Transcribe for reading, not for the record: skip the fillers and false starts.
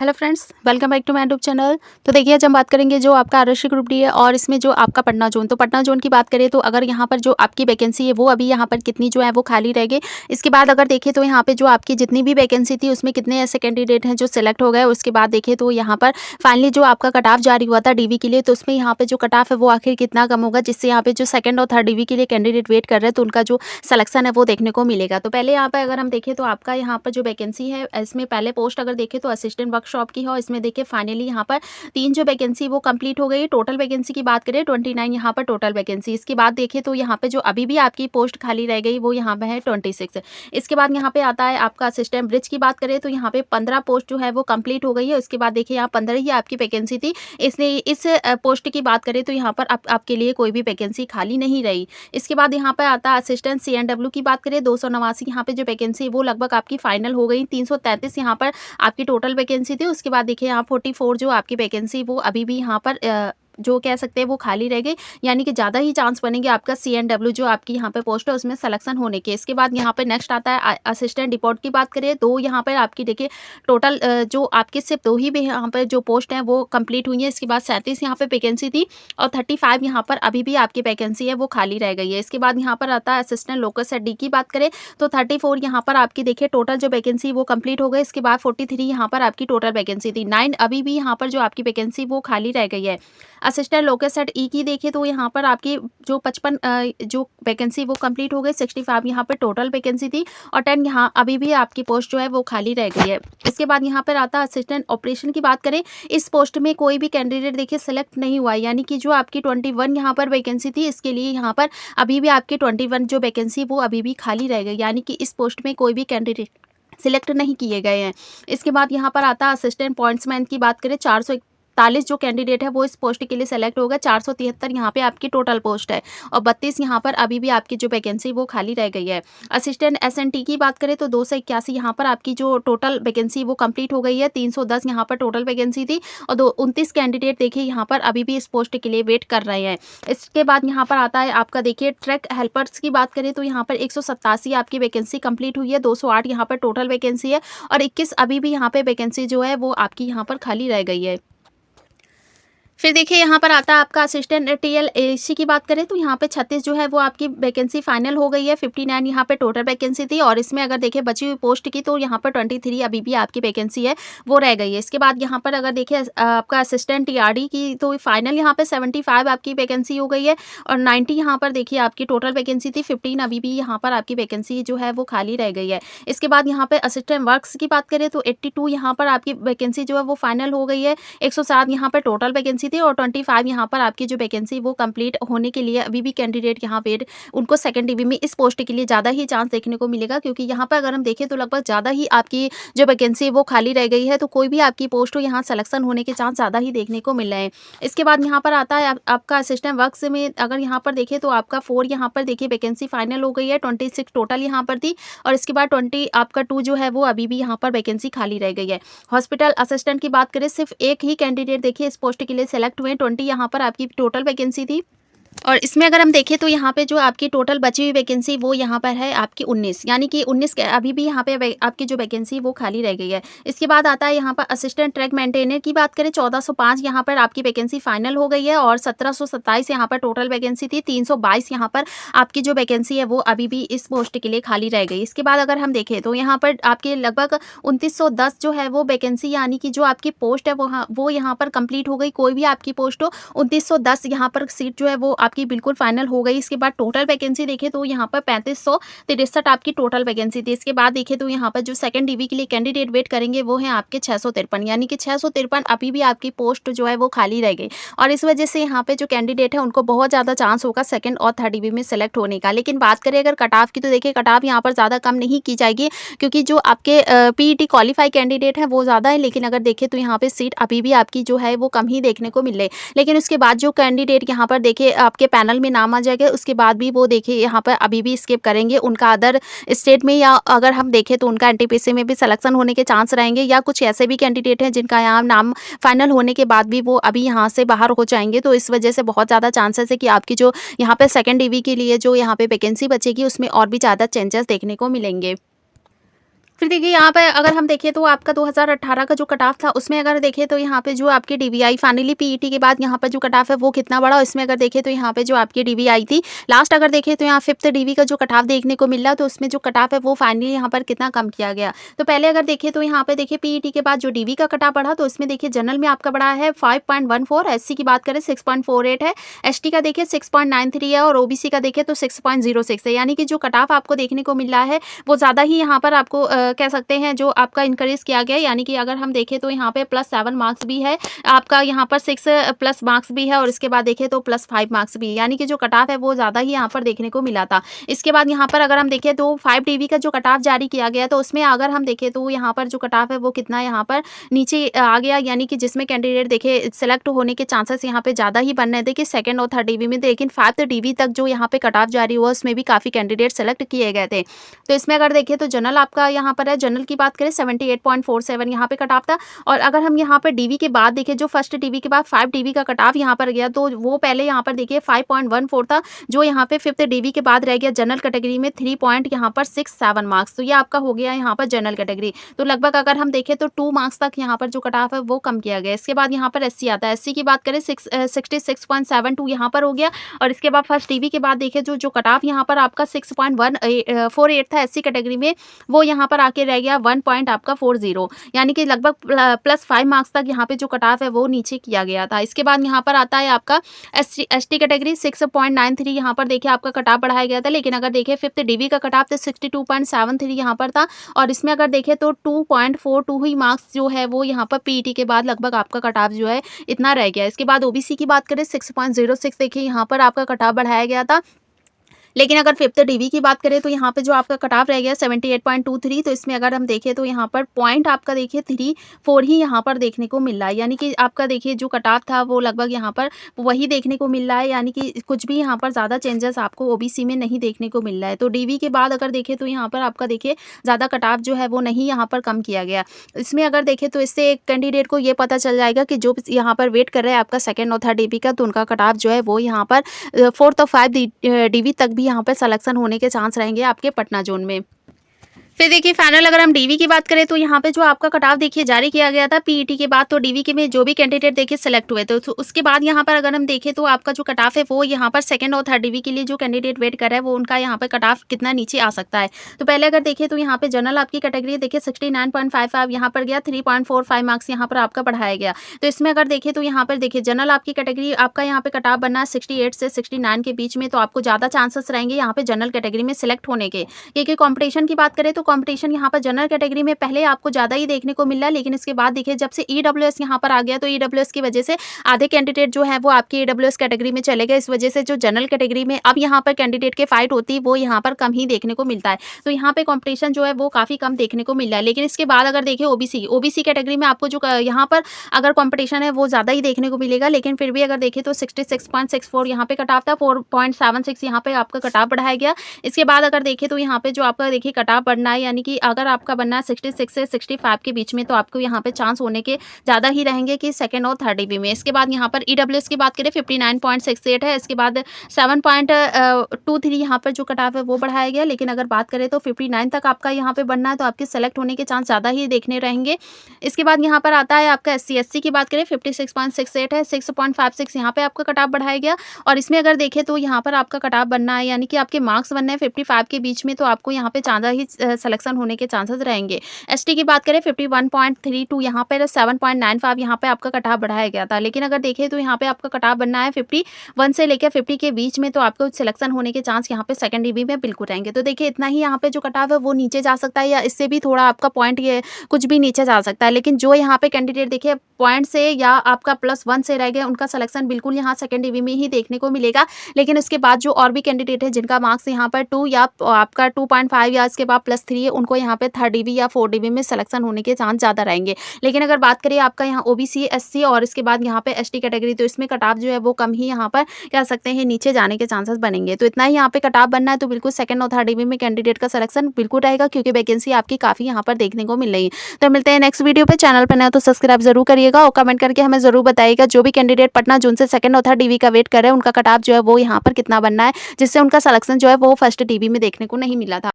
Hello friends, welcome back to my YouTube channel. तो देखिए आज हम बात करेंगे जो आपका आरक्षी ग्रुप डी है और इसमें जो आपका पटना जोन। तो पटना जोन की बात करें तो अगर यहाँ पर जो आपकी वैकेंसी है वो अभी यहाँ पर कितनी जो है वो खाली रह गई। इसके बाद अगर देखें तो यहाँ पे जो आपकी जितनी भी वैकेंसी थी उसमें कितने ऐसे कैंडिडेट हैं जो सिलेक्ट हो गए। उसके बाद देखें तो यहाँ पर फाइनली जो आपका कट ऑफ जारी हुआ था डीवी के लिए, तो उसमें यहाँ पे जो कट ऑफ है वो आखिर कितना कम होगा, जिससे यहाँ पे जो सेकंड और थर्ड डीवी के लिए कैंडिडेट वेट कर रहे हैं तो उनका जो सिलेक्शन है वो देखने को मिलेगा। तो पहले यहाँ पर अगर हम देखें तो आपका यहाँ पर जो वैकेंसी है इसमें पहले पोस्ट अगर देखें तो असिस्टेंट वर्कशॉप की है और इसमें देखिए फाइनली यहाँ पर 3 जो वैकेंसी वो कंप्लीट हो गई है। टोटल वैकेंसी की बात करें 29 यहाँ पर टोटल वैकेंसी। इसके बाद देखें तो यहाँ पे जो अभी भी आपकी पोस्ट खाली रह गई वो यहाँ पे है 26। इसके बाद यहाँ पे आता है आपका असिस्टेंट ब्रिज की बात करें तो यहाँ पे 15 पोस्ट जो है वो कंप्लीट हो गई है। उसके बाद देखिए यहाँ 15 ही आपकी वैकेंसी थी, इसलिए इस पोस्ट की बात करें तो यहाँ पर आपके लिए कोई भी वैकेंसी खाली नहीं रही। इसके बाद यहाँ पर आता है असिस्टेंट CNW की बात करें 289 यहाँ पे जो वैकेंसी वो लगभग आपकी फाइनल हो गई। 333 यहाँ पर आपकी टोटल वैकेंसी थी। उसके बाद देखिए यहाँ 44 जो आपकी वैकेंसी वो अभी भी यहाँ पर जो कह सकते हैं वो खाली रह गई, यानी कि ज़्यादा ही चांस बनेंगे आपका CNW जो आपकी यहाँ पे पोस्ट है उसमें सिलेक्शन होने के। इसके बाद यहाँ पे नेक्स्ट आता है असिस्टेंट डिपोट की बात करें तो यहाँ पर आपकी देखिए टोटल जो आपके सिर्फ 2 ही भी यहाँ पर जो पोस्ट हैं वो कंप्लीट हुई है। इसके बाद 37 यहाँ पे वैकेंसी थी और 35 यहाँ पर अभी भी आपकी वैकेंसी है वो खाली रह गई है। इसके बाद यहाँ पर आता है असिस्टेंट लोकल सेट डी की बात करें तो 34 यहाँ पर आपकी देखिए टोटल जो वैकेंसी वो कंप्लीट हो गई। इसके बाद 43 यहाँ पर आपकी टोटल वैकेंसी थी। 9 अभी भी यहाँ पर जो आपकी वैकेंसी वो खाली रह गई है। असिस्टेंट लोकल सेट ई की देखिए तो यहाँ पर आपकी जो 55 जो वैकेंसी वो कंप्लीट हो गई। 65 यहाँ पर टोटल वैकेंसी थी और 10 यहाँ अभी भी आपकी पोस्ट जो है वो खाली रह गई है। इसके बाद यहाँ पर आता है असिस्टेंट ऑपरेशन की बात करें, इस पोस्ट में कोई भी कैंडिडेट देखिए सेलेक्ट नहीं हुआ, यानी कि जो आपकी 21 यहाँ पर वैकेंसी थी इसके लिए यहाँ पर अभी भी आपकी 21 जो वैकेंसी वो अभी भी खाली रह गई, यानी कि इस पोस्ट में कोई भी कैंडिडेट सिलेक्ट नहीं किए गए हैं। इसके बाद यहाँ पर आता है असिस्टेंट पॉइंट्समैन की बात करें 441 जो कैंडिडेट है वो इस पोस्ट के लिए सेलेक्ट होगा। 473 यहाँ पे आपकी टोटल पोस्ट है और 32 यहाँ पर अभी भी आपकी जो वैकेंसी वो खाली रह गई है। असिस्टेंट SNT की बात करें तो 281 यहाँ पर आपकी जो टोटल वैकेंसी वो कंप्लीट हो गई है। 310 यहाँ पर टोटल वैकेंसी थी और 29 कैंडिडेट देखिए यहाँ पर अभी भी इस पोस्ट के लिए वेट कर रहे हैं। इसके बाद यहाँ पर आता है आपका देखिए ट्रैक हेल्पर्स की बात करें तो यहाँ पर 187 आपकी वैकेंसी कंप्लीट हुई है। 208 यहाँ पर टोटल वैकेंसी है और 21 अभी भी यहाँ पे वैकेंसी जो है वो आपकी यहाँ पर खाली रह गई है। फिर देखिए यहाँ पर आता है आपका असिस्टेंट TLAC की बात करें तो यहाँ पे 36 जो है वो आपकी वैकेंसी फाइनल हो गई है। 59 यहाँ पे टोटल वैकेंसी थी और इसमें अगर देखिए बची हुई पोस्ट की तो यहाँ पर 23 अभी भी आपकी वैकेंसी है वो रह गई है। इसके बाद यहाँ पर अगर देखिए आपका असिस्टेंट TRD की तो फाइनल यहाँ पे 75 आपकी वैकेंसी हो गई है और 90 यहाँ पर देखिए आपकी टोटल वैकेंसी थी। 15 अभी भी यहाँ पर आपकी वैकेंसी जो है वो खाली रह गई है। इसके बाद यहाँ पे असिस्टेंट वर्क्स की बात करें तो 82 यहाँ पर आपकी वैकेंसी जो है वो फाइनल हो गई है। 107 यहाँ पर टोटल वैकेंसी थी और 25 यहाँ पर आपकी जो वैकेंसी वो कंप्लीट होने के लिए अभी भी कैंडिडेट यहाँ पे उनको सेकंड डीवी में इस पोस्ट के लिए ज़्यादा ही चांस देखने को मिलेगा, क्योंकि यहाँ पर अगर हम देखें तो लगभग ज़्यादा ही आपकी जो वैकेंसी वो खाली रह गई है, तो कोई भी आपकी पोस्ट हो यहाँ सिलेक्शन होने के चांस ज़्यादा ही देखने को मिल रहे हैं। इसके बाद यहाँ पर आता है आपका असिस्टेंट वर्क्स में अगर यहाँ पर देखें तो आपका 4 यहाँ पर देखिए वैकेंसी फाइनल हो गई है। 26 टोटल यहाँ पर थी और इसके बाद 20 आपका 2 जो है वो अभी भी यहाँ पर वैकेंसी खाली रह गई है। हॉस्पिटल असिस्टेंट की बात करें सिर्फ एक ही कैंडिडेट देखिए इस पोस्ट के लिए सेलेक्ट हुए। 20 यहाँ पर आपकी टोटल वैकेंसी थी और इसमें अगर हम देखें तो यहाँ पे जो आपकी टोटल बची हुई वैकेंसी वो यहाँ पर है आपकी 19, यानी कि 19 अभी भी यहाँ पे आपकी जो वैकेंसी वो खाली रह गई है। इसके बाद आता है यहाँ पर असिस्टेंट ट्रैक मेंटेनर की बात करें 1405 यहाँ पर आपकी वैकेंसी फाइनल हो गई है और 1727 यहाँ पर टोटल वैकेंसी थी। 322 यहाँ पर आपकी जो वैकेंसी है वो अभी भी इस पोस्ट के लिए खाली रह गई। इसके बाद अगर हम देखें तो यहाँ पर आपके लगभग 2910 जो है वो वैकेंसी, यानी कि जो आपकी पोस्ट है वो यहाँ पर कंप्लीट हो गई। कोई भी आपकी पोस्ट हो 2910 यहाँ पर सीट जो है वो आपकी बिल्कुल फाइनल हो गई। इसके बाद टोटल वैकेंसी देखें तो यहाँ पर 3563 आपकी टोटल वैकेंसी थी। इसके बाद देखें तो यहाँ पर जो सेकंड डीवी के लिए कैंडिडेट वेट करेंगे वो है आपके 653, यानी कि 653 अभी भी आपकी पोस्ट जो है वो खाली रह गई और इस वजह से यहाँ पे जो कैंडिडेट है उनको बहुत ज़्यादा चांस होगा सेकंड और थर्ड डीवी में सेलेक्ट होने का। लेकिन बात करें अगर कट ऑफ की तो देखिए कट ऑफ यहाँ पर ज़्यादा कम नहीं की जाएगी, क्योंकि जो आपके PET क्वालिफाई कैंडिडेट है वो ज़्यादा है। लेकिन अगर देखें तो यहाँ पे सीट अभी भी आपकी जो है वो कम ही देखने को मिल रही। लेकिन उसके बाद जो कैंडिडेट यहाँ पर देखिए आपके पैनल में नाम आ जाएगा उसके बाद भी वो देखिए यहाँ पर अभी भी स्किप करेंगे। उनका अदर स्टेट में या अगर हम देखें तो उनका NTPC में भी सिलेक्शन होने के चांस रहेंगे, या कुछ ऐसे भी कैंडिडेट हैं जिनका यहाँ नाम फाइनल होने के बाद भी वो अभी यहाँ से बाहर हो जाएंगे। तो इस वजह से बहुत ज़्यादा चांसेस है कि आपकी जो यहाँ पे सेकेंड डीवी के लिए जो यहाँ पे वैकेंसी बचेगी उसमें और भी ज़्यादा चेंजेस देखने को मिलेंगे। फिर देखिए यहाँ पे अगर हम देखें तो आपका 2018 का जो कट ऑफ था उसमें अगर देखें तो यहाँ पे जो आपकी डीवीआई फाइनली पीईटी के बाद यहाँ पर जो कट ऑफ है वो कितना बड़ा, इसमें अगर देखें तो यहाँ पे जो आपकी डीवीआई थी लास्ट अगर देखें तो यहाँ 5th डीवी का जो कट ऑफ देखने को मिल रहा, तो उसमें जो कट ऑफ है वो फाइनली यहाँ पर कितना कम किया गया। तो पहले अगर देखें तो यहाँ पे देखिए पीईटी के बाद जो डीवी का कट ऑफ बढ़ा तो उसमें देखिए जनरल में आपका बढ़ा है 5.14, एससी की बात करें 6.48 है, एसटी का देखिए 6.93 है और ओबीसी का देखिए तो 6.06 है। यानी कि जो कट ऑफ आपको देखने को मिल रहा है वो ज़्यादा ही यहाँ पर आपको कह सकते हैं जो आपका इंक्रीज किया गया है। यानी कि अगर हम देखें तो यहाँ पे +7 मार्क्स भी है, आपका यहाँ पर 6 प्लस मार्क्स भी है और इसके बाद देखें तो +5 मार्क्स भी है। यानी कि जो कट ऑफ है वो ज़्यादा ही यहाँ पर देखने को मिला था। इसके बाद यहाँ पर अगर हम देखें तो 5 डीवी का जो कट ऑफ जारी किया गया तो उसमें अगर हम देखें तो यहाँ पर जो कट ऑफ है वो कितना यहाँ पर नीचे आ गया, यानी कि जिसमें कैंडिडेट देखे सेलेक्ट होने के चांसेस यहाँ पे ज़्यादा ही बन रहे थे कि 2nd और 3rd डीवी में, लेकिन 5th डीवी तक जो यहाँ पे कट ऑफ जारी हुआ उसमें भी काफ़ी कैंडिडेट सेलेक्ट किए गए थे। तो इसमें अगर देखें तो जनरल आपका यहाँ पर है, जनरल की बात करें 78.47 यहाँ पे कट ऑफ था। और अगर हम यहाँ पर डीवी के बाद देखें जो फर्स्ट डीवी के बाद 5 डीवी का कट ऑफ यहाँ पर गया तो वो पहले यहाँ पर देखिए 5.14 था, जो यहाँ पे 5th डीवी के बाद रह गया जनरल कैटेगरी में 3.67 मार्क्स। तो ये आपका हो गया यहाँ पर जनरल कैटेगरी। तो लगभग अगर हम देखें तो 2 मार्क्स तक यहाँ पर जो कट ऑफ है वो कम किया गया। इसके बाद यहाँ पर एससी आता है, एससी की बात करें 66.72 यहाँ पर हो गया। और इसके बाद फर्स्ट डीवी के बाद देखें जो कट ऑफ यहाँ पर आपका 6.148 था एससी कैटेगरी में, वो यहाँ पर आके रह गया 1 पॉइंट आपका 40, यानी कि लगभग +5 मार्क्स तक यहाँ पे जो कट ऑफ है वो नीचे किया गया था। इसके बाद यहाँ पर आता है आपका एसटी कैटेगरी 6.93 यहाँ पर देखिए आपका कट ऑफ बढ़ाया गया था। लेकिन अगर देखें 5th डीवी का कट ऑफ तो 62.73 यहाँ पर था और इसमें अगर देखें तो 2.42 ही मार्क्स जो है वो यहाँ पर पीईटी के बाद लगभग आपका कट ऑफ जो है इतना रह गया। इसके बाद ओबीसी की बात करें 6.06 देखिए यहाँ पर आपका कट ऑफ बढ़ाया गया था। लेकिन अगर 5th डीवी की बात करें तो यहाँ पे जो आपका कट ऑफ रह गया 78.23, तो इसमें अगर हम देखें तो यहाँ पर पॉइंट आपका देखिए 34 ही यहाँ पर देखने को मिल रहा है। यानी कि आपका देखिए जो कट ऑफ था वो लगभग यहाँ पर वही देखने को मिल रहा है, यानी कि कुछ भी यहाँ पर ज़्यादा चेंजेस आपको ओबीसी में नहीं देखने को मिल रहा है। तो डीवी के बाद अगर देखें तो यहाँ पर आपका देखिए ज़्यादा कट ऑफ जो है वो नहीं यहाँ पर कम किया गया। इसमें अगर देखें तो इससे एक कैंडिडेट को ये पता चल जाएगा कि जो यहाँ पर वेट कर रहे हैं आपका 2nd और 3rd डीवी का, तो उनका कट ऑफ जो है वो यहाँ पर 4th और 5th डीवी तक भी यहाँ पर सिलेक्शन होने के चांस रहेंगे आपके पटना जोन में। फिर देखिए फाइनल अगर हम डीवी की बात करें तो यहाँ पे जो आपका कट ऑफ देखिए जारी किया गया था पीईटी के बाद, तो डीवी के में जो भी कैंडिडेट देखिए सेलेक्ट हुए थे तो उसके बाद यहाँ पर अगर हम देखें तो आपका जो कट ऑफ है वो यहाँ पर 2nd और 3rd डीवी के लिए जो कैंडिडेट वेट कर रहा है वो उनका यहाँ पर कट ऑफ कितना नीचे आ सकता है। तो पहले अगर देखें तो यहाँ पे जनरल आपकी कैटेगरी देखिए 69.55 यहाँ पर गया, 3.45 मार्क्स यहाँ पर आपका बढ़ाया गया। तो इसमें अगर देखें तो यहाँ पर देखिए जनरल आपकी कैटेगरी आपका यहाँ पे कट ऑफ बनना है 68 से 69 के बीच में, तो आपको ज़्यादा चांसेस रहेंगे यहाँ पे जनरल कैटेगरी में सिलेक्ट होने के। क्योंकि कॉम्पिटिशन की बात करें तो कॉम्पिटिशन यहाँ पर जनरल कैटेगरी में पहले आपको ज़्यादा ही देखने को मिल रहा है, लेकिन इसके बाद देखिए जब से ईडब्ल्यूएस यहाँ पर आ गया तो ईडब्ल्यूएस की वजह से आधे कैंडिडेट जो है वो आपकी ईडब्ल्यूएस कैटेगरी में चले गए। इस वजह से जो जनरल कैटेगरी में अब यहाँ पर कैंडिडेट के फाइट होती है वो यहाँ पर कम ही देखने को मिलता है। तो यहाँ पे कंपटीशन जो है वो काफ़ी कम देखने को मिल रहा है। लेकिन इसके बाद अगर देखिए ओबीसी कैटेगरी में आपको जो यहाँ पर अगर कॉम्पिटिशन है वो ज़्यादा ही देखने को मिलेगा। लेकिन फिर भी अगर देखें तो 66.64 यहाँ पे कट ऑफ था, 4.76 यहाँ पे आपका कट ऑफ बढ़ाया गया। इसके बाद अगर देखें तो यहाँ पे जो आपका देखिए कट ऑफ बढ़ना है, यानी कि अगर आपका बनना है 66 से 65 के बीच में, तो आपको यहाँ पे चांस होने के ज़्यादा ही रहेंगे कि 2nd और 3rd डीवी में। इसके बाद यहाँ पर ईडब्ल्यूएस की बात करें 59.68 है, इसके बाद 7.23 यहाँ पर जो कट ऑफ है वो बढ़ाया गया। लेकिन अगर बात करें तो 59 तक आपका यहाँ पे बनना है, तो आपके सेलेक्ट होने के चांस ज़्यादा ही देखने रहेंगे। इसके बाद यहाँ पर आता है आपका एससी की बात करें 56.68 है, 6.56 यहाँ पे आपका कट ऑफ बढ़ाया गया। और इसमें अगर देखें तो यहाँ पर आपका कट ऑफ बनना है, यानी कि आपके मार्क्स बनने हैं 55 के बीच में, तो आपको यहाँ पे ज़्यादा ही सिलेक्शन होने के चांसेस रहेंगे। एसटी की बात करें 51.32 यहाँ पर 7.95 यहाँ पे आपका कट ऑफ बढ़ाया गया था। लेकिन अगर देखें तो यहाँ पे आपका कट ऑफ बनना है 51 से लेकर 50 के बीच में, तो आपको सिलेक्शन होने के चांस यहाँ पे 2nd डीवी में बिल्कुल रहेंगे। तो देखिए इतना ही यहाँ पे जो कट ऑफ है वो नीचे जा सकता है, या इससे भी थोड़ा आपका पॉइंट ये कुछ भी नीचे जा सकता है। लेकिन जो यहाँ पे कैंडिडेट देखिए पॉइंट से या आपका +1 से रह गए, उनका सिलेक्शन बिल्कुल यहाँ 2nd डीवी में ही देखने को मिलेगा। लेकिन उसके बाद जो और भी कैंडिडेट है जिनका मार्क्स यहाँ पर 2 या आपका 2.5 या इसके बाद +3 है, उनको यहाँ पे 3rd डीवी या 4th डीवी में सिलेक्शन होने के चांस ज़्यादा रहेंगे। लेकिन अगर बात करें आपका यहाँ ओबीसी, एससी और इसके बाद यहाँ पे एसटी कैटेगरी, तो इसमें कट ऑफ जो है वो कम ही यहाँ पर कह सकते हैं नीचे जाने के चांसेस बनेंगे। तो इतना ही यहाँ पे कट ऑफ बनना है, तो बिल्कुल 2nd और 3rd डीवी में कैंडिडेट का सिलेक्शन बिल्कुल रहेगा, क्योंकि वैकेंसी आपकी काफ़ी यहाँ पर देखने को मिल रही है। तो मिलते हैं नेक्स्ट वीडियो पे। चैनल पर नया तो सब्सक्राइब जरूर करिएगा और कमेंट करके हमें जरूर बताइएगा जो भी कैंडिडेट पटना जोन से 2nd और 3rd डीवी का वेट कर रहे हैं उनका कट ऑफ जो है वो यहाँ पर कितना बनना है, जिससे उनका सिलेक्शन जो है वो 1st डीवी में देखने को नहीं मिला था।